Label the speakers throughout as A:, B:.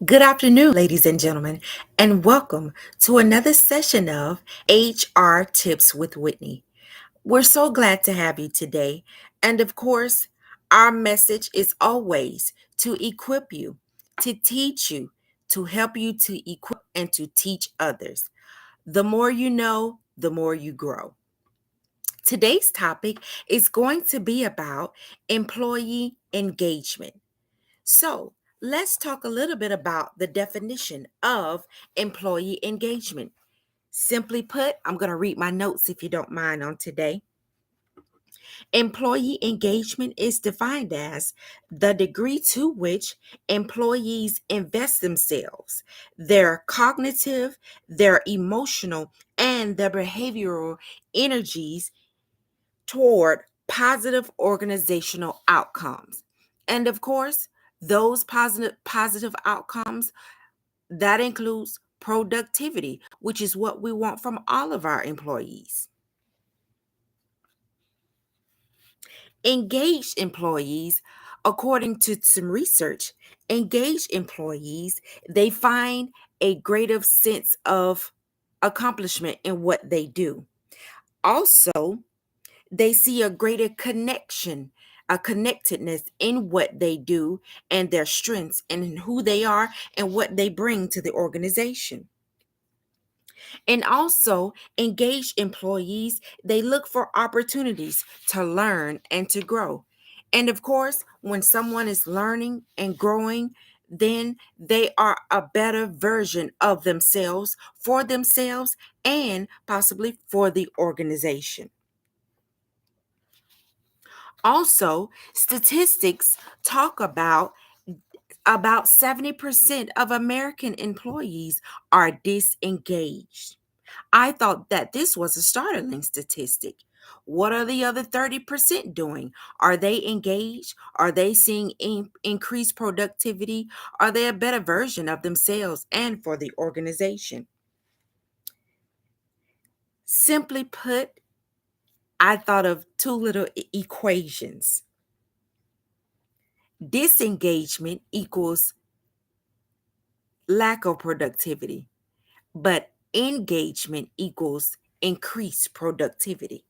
A: Good afternoon, ladies and gentlemen, and welcome to another session of HR Tips with Whitney. We're so glad to have you today. And of course, our message is always to equip you, to teach you, to help you to equip and to teach others. The more you know, the more you grow. Today's topic is going to be about employee engagement. So, let's talk a little bit about the definition of employee engagement. Simply put, I'm going to read my notes if you don't mind on today. Employee engagement is defined as the degree to which employees invest themselves, their cognitive, their emotional, and their behavioral energies toward positive organizational outcomes. And of course, those positive outcomes that includes productivity, which is what we want from all of our employees. Engaged employees, according to some research, engaged employees, they find a greater sense of accomplishment in what they do. Also, they see a greater connection, a connectedness in what they do and their strengths and who they are and what they bring to the organization. And also, engaged employees, they look for opportunities to learn and to grow. And of course, when someone is learning and growing, then they are a better version of themselves, and possibly for the organization. Also, statistics talk about 70% of American employees are disengaged. I thought that this was a startling statistic. What are the other 30% doing? Are they engaged? Are they seeing increased productivity? Are they a better version of themselves and for the organization? Simply put, I thought of two little equations. Disengagement equals lack of productivity, but engagement equals increased productivity.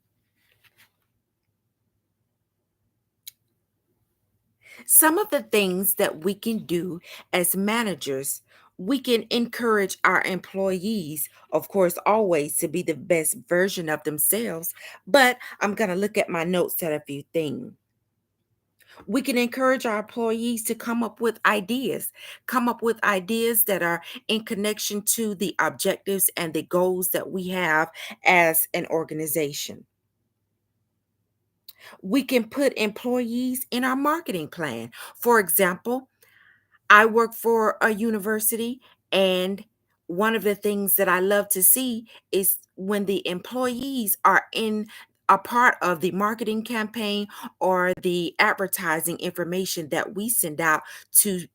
A: Some of the things that we can do as managers, we can encourage our employees, of course, always to be the best version of themselves. But I'm going to look at my notes at a few things. We can encourage our employees to come up with ideas that are in connection to the objectives and the goals that we have as an organization. We can put employees in our marketing plan. For example, I work for a university, and one of the things that I love to see is when the employees are in a part of the marketing campaign or the advertising information that we send out to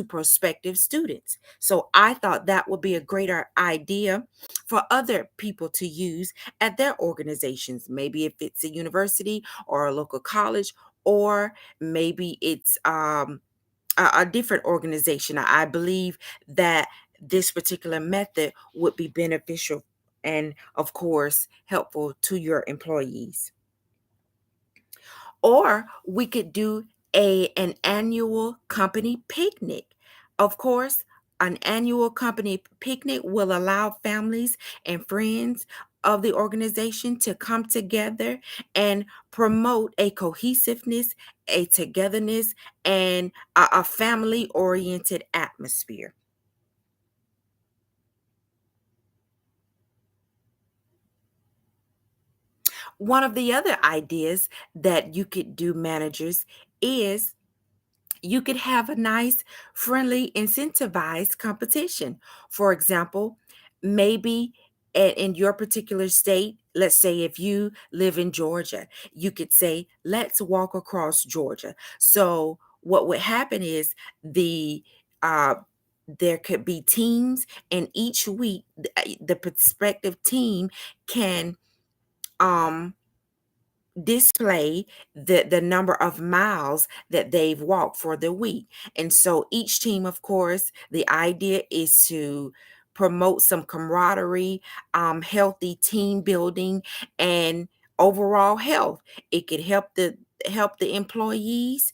A: prospective students. So I thought that would be a greater idea for other people to use at their organizations. Maybe if it's a university or a local college, or maybe it's a different organization. I believe that this particular method would be beneficial and, of course, helpful to your employees. Or we could do an annual company picnic. Of course, an annual company picnic will allow families and friends of the organization to come together and promote a cohesiveness, a togetherness, and a family oriented atmosphere. One of the other ideas that you could do, managers, is you could have a nice, friendly, incentivized competition. For example, maybe in your particular state, let's say if you live in Georgia, you could say, let's walk across Georgia. So, what would happen is uh, there could be teams, and each week, the prospective team can um, display the number of miles that they've walked for the week. And so each team, of course, the idea is to promote some camaraderie, healthy team building, and overall health. It could help the employees,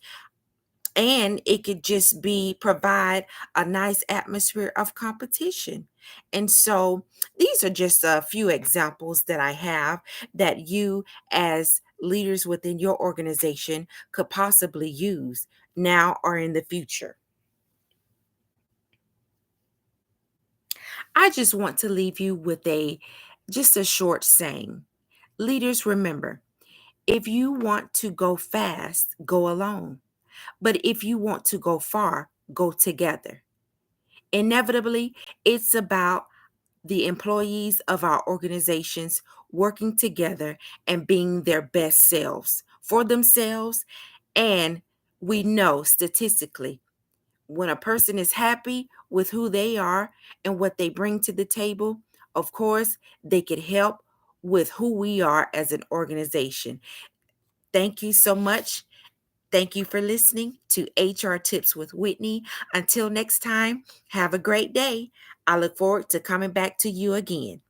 A: and it could just be provide a nice atmosphere of competition. And so these are just a few examples that I have that you, as leaders within your organization, could possibly use now or in the future. I just want to leave you with a short saying. Leaders, remember, if you want to go fast, go alone, but if you want to go far, go together. Inevitably, it's about the employees of our organizations working together and being their best selves for themselves. And we know statistically, when a person is happy with who they are and what they bring to the table, of course, they could help with who we are as an organization. Thank you so much. Thank you for listening to HR Tips with Whitney. Until next time, have a great day. I look forward to coming back to you again.